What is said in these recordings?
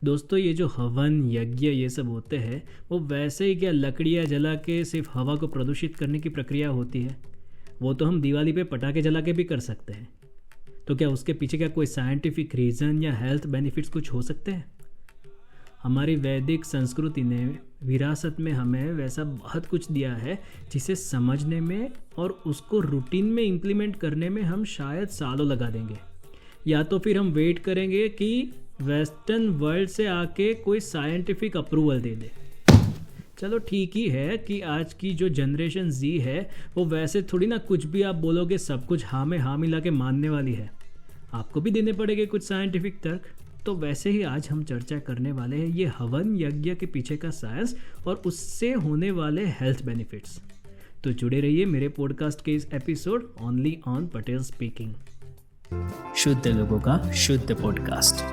दोस्तों ये जो हवन यज्ञ ये सब होते हैं वो वैसे ही क्या लकड़ियाँ जला के सिर्फ हवा को प्रदूषित करने की प्रक्रिया होती है। वो तो हम दिवाली पे पटाखे जला के भी कर सकते हैं। तो क्या उसके पीछे क्या कोई साइंटिफिक रीज़न या हेल्थ बेनिफिट्स कुछ हो सकते हैं? हमारी वैदिक संस्कृति ने विरासत में हमें वैसा बहुत कुछ दिया है जिसे समझने में और उसको रूटीन में इम्प्लीमेंट करने में हम शायद सालों लगा देंगे, या तो फिर हम वेट करेंगे कि वेस्टर्न वर्ल्ड से आके कोई साइंटिफिक अप्रूवल दे दे। चलो ठीक ही है कि आज की जो जनरेशन जी है वो वैसे थोड़ी ना कुछ भी आप बोलोगे सब कुछ हाँ में हाँ मिला के मानने वाली है। आपको भी देने पड़ेंगे कुछ साइंटिफिक तर्क। तो वैसे ही आज हम चर्चा करने वाले हैं ये हवन यज्ञ के पीछे का साइंस और उससे होने वाले हेल्थ बेनिफिट्स। तो जुड़े रहिए मेरे पॉडकास्ट के इस episode only on Patel speaking. शुद्ध लोगों का शुद्ध पॉडकास्ट।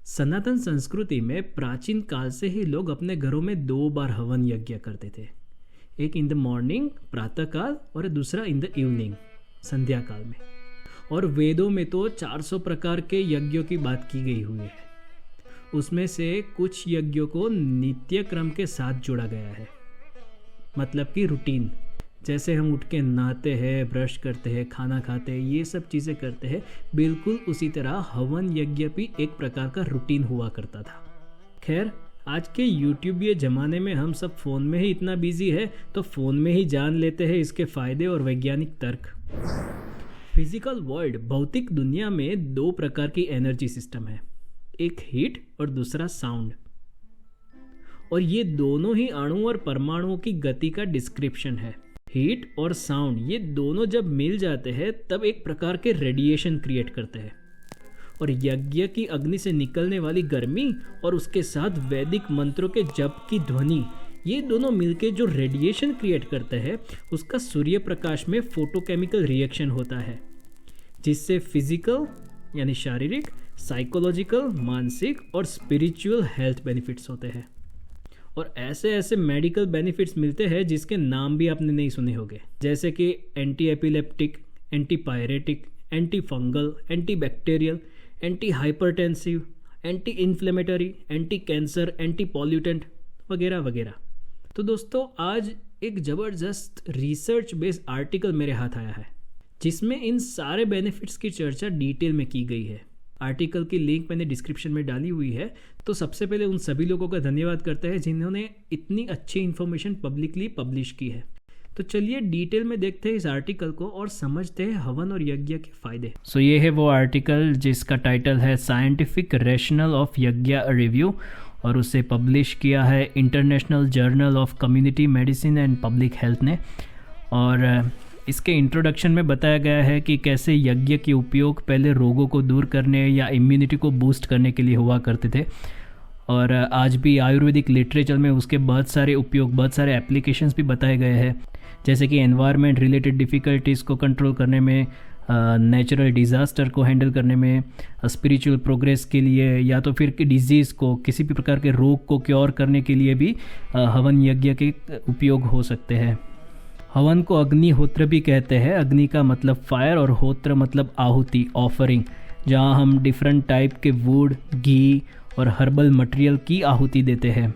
सनातन संस्कृति में प्राचीन काल से ही लोग अपने घरों में 2 बार हवन यज्ञ करते थे। एक इन द मॉर्निंग प्रातः काल और दूसरा इन द इवनिंग संध्या काल में। और वेदों में तो 400 प्रकार के यज्ञों की बात की गई हुई है। उसमें से कुछ यज्ञों को नित्य क्रम के साथ जोड़ा गया है, मतलब कि रूटीन। जैसे हम उठ के नहाते हैं, ब्रश करते हैं, खाना खाते हैं, ये सब चीज़ें करते हैं, बिल्कुल उसी तरह हवन यज्ञ भी एक प्रकार का रूटीन हुआ करता था। खैर, आज के यूट्यूब ये ज़माने में हम सब फ़ोन में ही इतना बिजी है तो फ़ोन में ही जान लेते हैं इसके फ़ायदे और वैज्ञानिक तर्क। फिजिकल वर्ल्ड भौतिक दुनिया में 2 प्रकार की एनर्जी सिस्टम है, एक हीट और दूसरा साउंड। और ये दोनों ही अणु और परमाणुओं की गति का डिस्क्रिप्शन है। हीट और साउंड ये दोनों जब मिल जाते हैं तब एक प्रकार के रेडिएशन क्रिएट करते हैं। और यज्ञ की अग्नि से निकलने वाली गर्मी और उसके साथ वैदिक मंत्रों के जप की ध्वनि, ये दोनों मिलके जो रेडिएशन क्रिएट करते हैं उसका सूर्य प्रकाश में फोटोकेमिकल रिएक्शन होता है, जिससे फिजिकल यानी शारीरिक, साइकोलॉजिकल, मानसिक और स्पिरिचुअल हेल्थ बेनिफिट्स होते हैं। और ऐसे ऐसे मेडिकल बेनिफिट्स मिलते हैं जिसके नाम भी आपने नहीं सुने होंगे, जैसे कि anti epileptic, anti pyretic, anti fungal, anti bacterial, anti hypertensive, anti inflammatory, anti cancer, anti pollutant वगैरह वगैरह। तो दोस्तों आज एक ज़बरदस्त रिसर्च बेस्ड आर्टिकल मेरे हाथ आया है जिसमें इन सारे बेनिफिट्स की चर्चा डिटेल में की गई है। आर्टिकल की लिंक मैंने डिस्क्रिप्शन में डाली हुई है। तो सबसे पहले उन सभी लोगों का धन्यवाद करते हैं जिन्होंने इतनी अच्छी इन्फॉर्मेशन पब्लिकली पब्लिश की है। तो चलिए डिटेल में देखते हैं इस आर्टिकल को और समझते हैं हवन और यज्ञ के फायदे। सो ये है वो आर्टिकल जिसका टाइटल है साइंटिफिक रैशनल ऑफ यज्ञ रिव्यू, और उसे पब्लिश किया है international journal of community medicine and public health ने। और इसके इंट्रोडक्शन में बताया गया है कि कैसे यज्ञ के उपयोग पहले रोगों को दूर करने या इम्यूनिटी को बूस्ट करने के लिए हुआ करते थे, और आज भी आयुर्वेदिक लिटरेचर में उसके बहुत सारे उपयोग, बहुत सारे एप्लीकेशंस भी बताए गए हैं, जैसे कि एनवायरनमेंट रिलेटेड डिफ़िकल्टीज़ को कंट्रोल करने में, नेचुरल डिज़ास्टर को हैंडल करने में, स्पिरिचुअल प्रोग्रेस के लिए, या तो फिर डिजीज़ को, किसी भी प्रकार के रोग को क्योर करने के लिए भी हवन यज्ञ के उपयोग हो सकते हैं। हवन को अग्निहोत्र भी कहते हैं। अग्नि का मतलब फायर और होत्र मतलब आहुति, ऑफरिंग, जहाँ हम डिफरेंट टाइप के वुड, घी और हर्बल मटेरियल की आहुति देते हैं।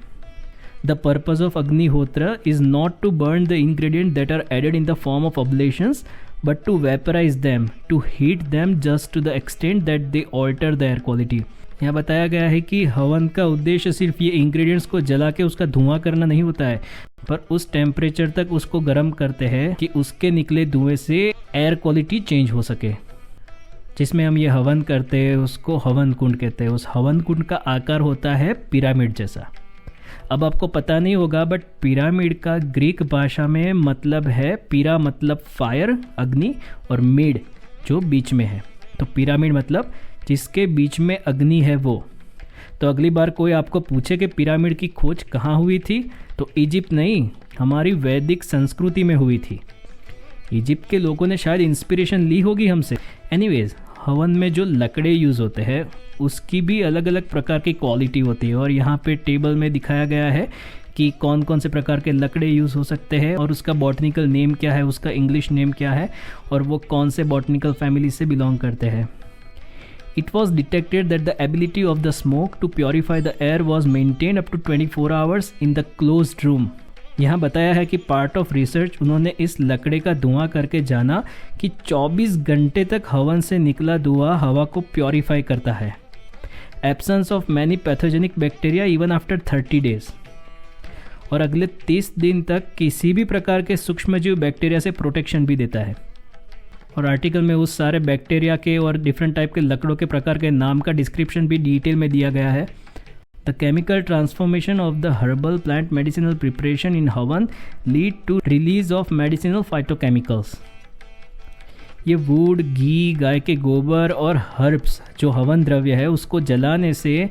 The purpose of Agnihotra is not to burn the ingredients that are added in the form of oblations, but to vaporize them, to heat them just to the extent that they alter the air quality. यहाँ बताया गया है कि हवन का उद्देश्य सिर्फ ये इंग्रेडिएंट्स को जला के उसका धुआं करना नहीं होता है, पर उस टेम्परेचर तक उसको गर्म करते हैं कि उसके निकले धुएं से एयर क्वालिटी चेंज हो सके। जिसमें हम ये हवन करते हैं उसको हवन कुंड कहते हैं। उस हवन कुंड का आकार होता है पिरामिड जैसा। अब आपको पता नहीं होगा, बट पिरामिड का ग्रीक भाषा में मतलब है, पीरा मतलब फायर, अग्नि, और मिड जो बीच में है। तो पिरामिड मतलब जिसके बीच में अग्नि है वो। तो अगली बार कोई आपको पूछे कि पिरामिड की खोज कहाँ हुई थी, तो इजिप्ट नहीं, हमारी वैदिक संस्कृति में हुई थी। इजिप्ट के लोगों ने शायद इंस्पिरेशन ली होगी हमसे। एनीवेज, हवन में जो लकड़े यूज़ होते हैं उसकी भी अलग अलग प्रकार की क्वालिटी होती है, और यहाँ पे टेबल में दिखाया गया है कि कौन कौन से प्रकार के लकड़े यूज़ हो सकते हैं और उसका बॉटनिकल नेम क्या है, उसका इंग्लिश नेम क्या है, और वो कौन से बॉटनिकल फैमिली से बिलोंग करते हैं। It was detected that the ability of the smoke to purify the air was maintained up to 24 hours in the closed room. यहाँ बताया है कि पार्ट ऑफ रिसर्च उन्होंने इस लकड़े का धुआं करके जाना कि 24 घंटे तक हवन से निकला धुआं हवा को प्योरीफाई करता है. Absence of many pathogenic bacteria even after 30 days. और अगले 30 दिन तक किसी भी प्रकार के सूक्ष्मजीव बैक्टीरिया से प्रोटेक्शन भी देता है. और आर्टिकल में उस सारे बैक्टीरिया के और डिफरेंट टाइप के लकड़ों के प्रकार के नाम का डिस्क्रिप्शन भी डिटेल में दिया गया है. The chemical transformation of the herbal plant medicinal preparation in havan lead to release of medicinal phytochemicals. ये वुड, घी, गाय के गोबर और हर्ब्स जो हवन द्रव्य है उसको जलाने से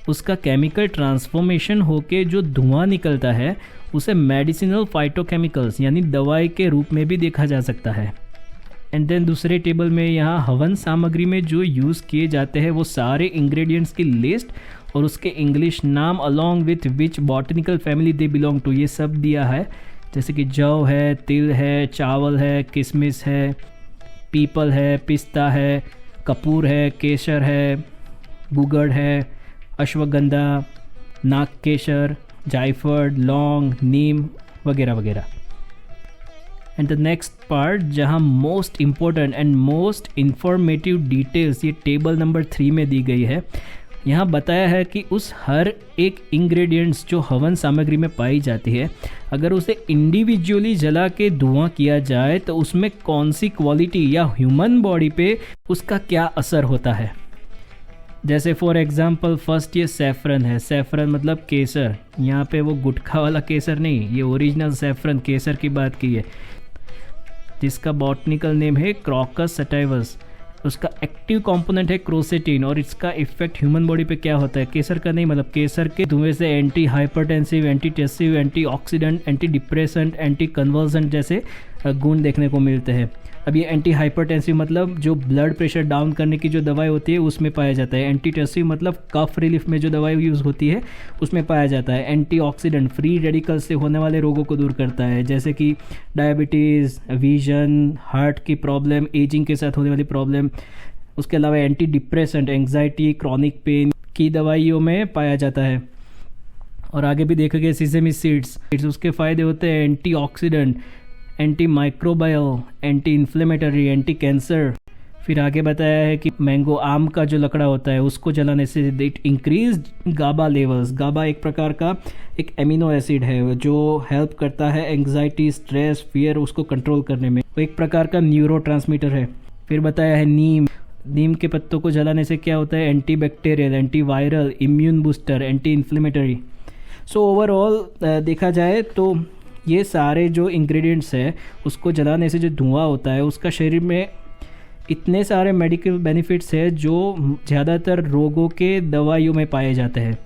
उसका केमिकल ट्रांसफॉर्मेशन होके जो धुआं निकलता है उसे मेडिसिनल फाइटोकेमिकल्स यानी दवाई के रूप में भी देखा जा सकता है. एंड देन दूसरे टेबल में यहाँ हवन सामग्री में जो यूज़ किए जाते हैं वो सारे इंग्रेडिएंट्स की लिस्ट और उसके इंग्लिश नाम along with which botanical family they belong to ये सब दिया है. जैसे कि जौ है, तिल है, चावल है, किशमिश है, पीपल है, पिस्ता है, कपूर है, केसर है, गुगड़ है, अश्वगंधा, नागकेसर, जायफल, लौंग, नीम वगैरह वगैरह. एंड द नेक्स्ट पार्ट जहाँ most important and most informative details ये टेबल नंबर 3 में दी गई है. यहाँ बताया है कि उस हर एक इंग्रेडिएंट्स जो हवन सामग्री में पाई जाती है अगर उसे इंडिविजुअली जला के धुआं किया जाए तो उसमें कौन सी क्वालिटी या ह्यूमन बॉडी पे उसका क्या असर होता है. जैसे फॉर एग्जांपल फर्स्ट ये सैफरन है. सैफरन मतलब केसर. यहाँ पे वो गुटखा वाला केसर नहीं, ये ओरिजिनल सैफरन केसर की बात की है जिसका बॉटनिकल नेम है क्रॉकस सटाइवस. उसका एक्टिव कंपोनेंट है क्रोसेटिन और इसका इफेक्ट ह्यूमन बॉडी पे क्या होता है. केसर का नहीं, मतलब केसर के धुएं से anti hypertensive, anti tussive, anti oxidant, anti depressant, anti convergent जैसे गुण देखने को मिलते हैं. अब ये एंटी हाइपरटेंसिव मतलब जो ब्लड प्रेशर डाउन करने की जो दवाई होती है उसमें पाया जाता है. एंटी टेसिव मतलब कफ रिलीफ में जो दवाई यूज़ होती है उसमें पाया जाता है. एंटी ऑक्सीडेंट फ्री रेडिकल से होने वाले रोगों को दूर करता है जैसे कि डायबिटीज़, विजन, हार्ट की प्रॉब्लम, एजिंग के साथ होने वाली प्रॉब्लम. उसके अलावा anti depressant, anxiety, chronic pain की दवाइयों में पाया जाता है. और आगे भी देखोगे सीसेमी सीड्स, उसके फ़ायदे होते हैं anti oxidant, anti microbial, anti inflammatory, anti cancer. फिर आगे बताया है कि मैंगो आम का जो लकड़ा होता है उसको जलाने से इट इंक्रीज गाबा लेवल्स. गाबा एक प्रकार का एक एमिनो एसिड है जो हेल्प करता है एंग्जाइटी, स्ट्रेस, फियर उसको कंट्रोल करने में. वो एक प्रकार का न्यूरो ट्रांसमीटर है. फिर बताया है नीम. नीम के पत्तों को जलाने से क्या होता है anti bacterial, anti viral, immune booster, anti inflammatory. So overall देखा जाए तो ये सारे जो इंग्रेडिएंट्स है उसको जलाने से जो धुआं होता है उसका शरीर में इतने सारे मेडिकल बेनिफिट्स है जो ज़्यादातर रोगों के दवाइयों में पाए जाते हैं.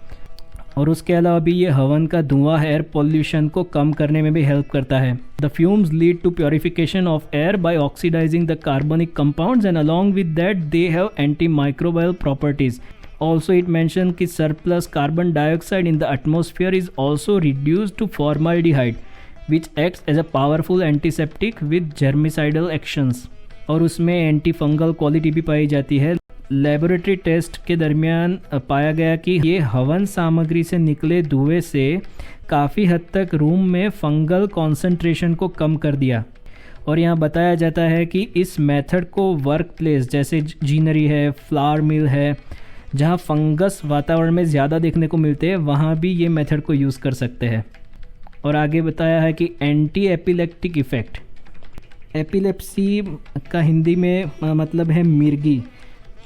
और उसके अलावा भी ये हवन का धुआं एयर पॉल्यूशन को कम करने में भी हेल्प करता है. The fumes lead to purification of air by oxidizing the कार्बनिक compounds and along with that they have anti microbial properties. Also it mentioned कि surplus carbon dioxide in the atmosphere is also reduced to formaldehyde which acts as a powerful antiseptic with germicidal actions. और उसमें anti fungal quality भी पाई जाती है. Laboratory test के दरमियान पाया गया कि ये हवन सामग्री से निकले धुएं से काफ़ी हद तक रूम में फंगल कॉन्सेंट्रेशन को कम कर दिया. और यहाँ बताया जाता है कि इस मेथड को वर्क प्लेस जैसे जीनरी है, फ्लावर मिल है, जहाँ फंगस वातावरण में ज़्यादा देखने को मिलते हैं वहाँ भी ये मेथड को यूज़ कर सकते हैं. और आगे बताया है कि एंटी एपिलेप्टिक इफ़ेक्ट. एपिलेप्सी का हिंदी में मतलब है मिर्गी,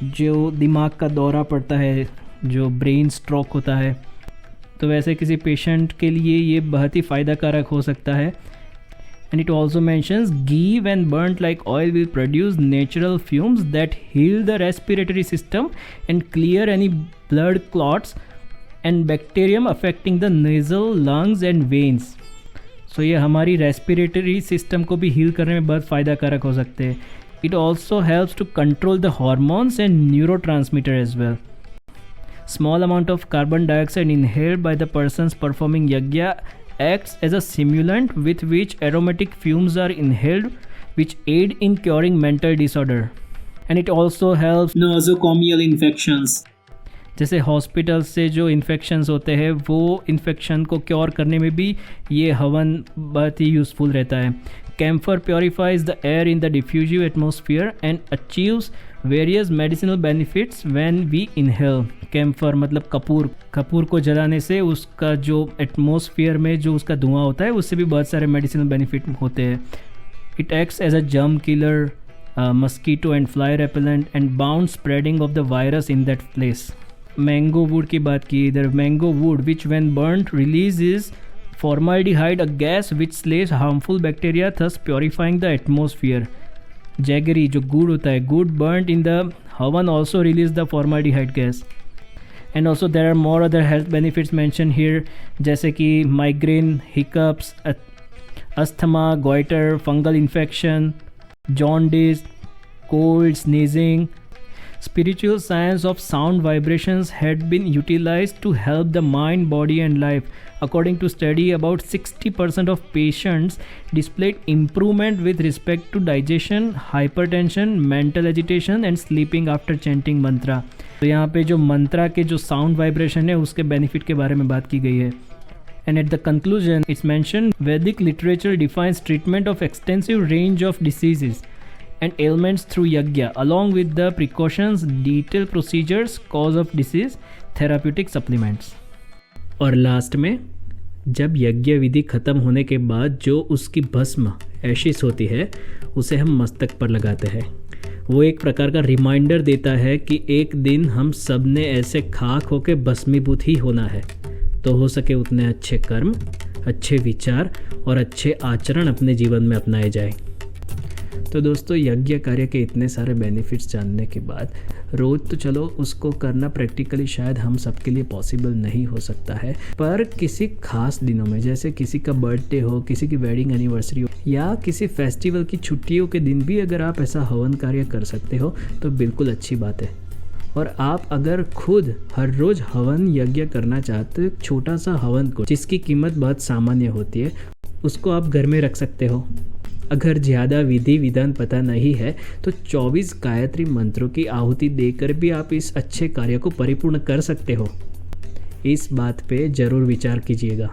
जो दिमाग का दौरा पड़ता है, जो ब्रेन स्ट्रोक होता है. तो वैसे किसी पेशेंट के लिए ये बहुत ही फ़ायदा कारक हो सकता है. And it also mentions ghee when burnt like oil will produce natural fumes that heal the respiratory system and clear any blood clots and bacterium affecting the nasal, lungs and veins. So ये हमारी respiratory system को भी heal करने में बहुत फ़ायदा कारक हो सकते हैं. It also helps to control the hormones and neurotransmitter as well. Small amount of carbon dioxide inhaled by the persons performing yagya acts as a stimulant with which aromatic fumes are inhaled which aid in curing mental disorder. And it also helps nosocomial infections. जैसे hospital से जो infections होते हैं वो infection को cure करने में भी ये हवन बहुत ही यूज़फुल रहता है। Camphor purifies the air in the diffusive atmosphere and achieves various medicinal benefits when we inhale. Camphor मतलब कपूर को जलाने से उसका जो एटमॉस्फेयर में जो उसका धुआं होता है उससे भी बहुत सारे मेडिसिनल बेनिफिट होते हैं। It acts as a germ killer, mosquito and fly repellent and bound spreading of the virus in that place. Mango wood की बात की इधर, mango wood which when burned releases formaldehyde, a gas which slays harmful bacteria, thus purifying the atmosphere. Jaggery जो गुड़ होता है, गुड़ burnt in the oven also release the formaldehyde gas. And also there are more other health benefits mentioned here, जैसे कि migraine, hiccups, asthma, goiter, fungal infection, jaundice, cold, sneezing. Spiritual science of sound vibrations had been utilized to help the mind, body and life. According to study, about 60% of patients displayed improvement with respect to digestion, hypertension, mental agitation and sleeping after chanting mantra. तो यहाँ पे जो मंत्रा के जो sound vibration है उसके benefit के बारे में बात की गई है. And at the conclusion, it's mentioned Vedic literature defines treatment of extensive range of diseases and ailments through yajna, along with the precautions, detailed procedures, cause of disease, therapeutic supplements. और last में जब यज्ञ विधि खत्म होने के बाद जो उसकी भस्म एशिस होती है उसे हम मस्तक पर लगाते हैं. वो एक प्रकार का रिमाइंडर देता है कि एक दिन हम सब ने ऐसे खाक होकर भस्मीभूत ही होना है. तो हो सके उतने अच्छे कर्म, अच्छे विचार और अच्छे आचरण अपने जीवन में अपनाए जाएं. तो दोस्तों, यज्ञ कार्य के इतने सारे बेनिफिट्स जानने के बाद रोज़ तो चलो उसको करना प्रैक्टिकली शायद हम सबके लिए पॉसिबल नहीं हो सकता है, पर किसी खास दिनों में, जैसे किसी का बर्थडे हो, किसी की वेडिंग एनिवर्सरी हो या किसी फेस्टिवल की छुट्टियों के दिन भी अगर आप ऐसा हवन कार्य कर सकते हो तो बिल्कुल अच्छी बात है. और आप अगर खुद हर रोज़ हवन यज्ञ करना चाहते हो, एक छोटा सा हवन को जिसकी कीमत बहुत सामान्य होती है उसको आप घर में रख सकते हो. अगर ज़्यादा विधि विधान पता नहीं है तो 24 गायत्री मंत्रों की आहुति देकर भी आप इस अच्छे कार्य को परिपूर्ण कर सकते हो. इस बात पे ज़रूर विचार कीजिएगा.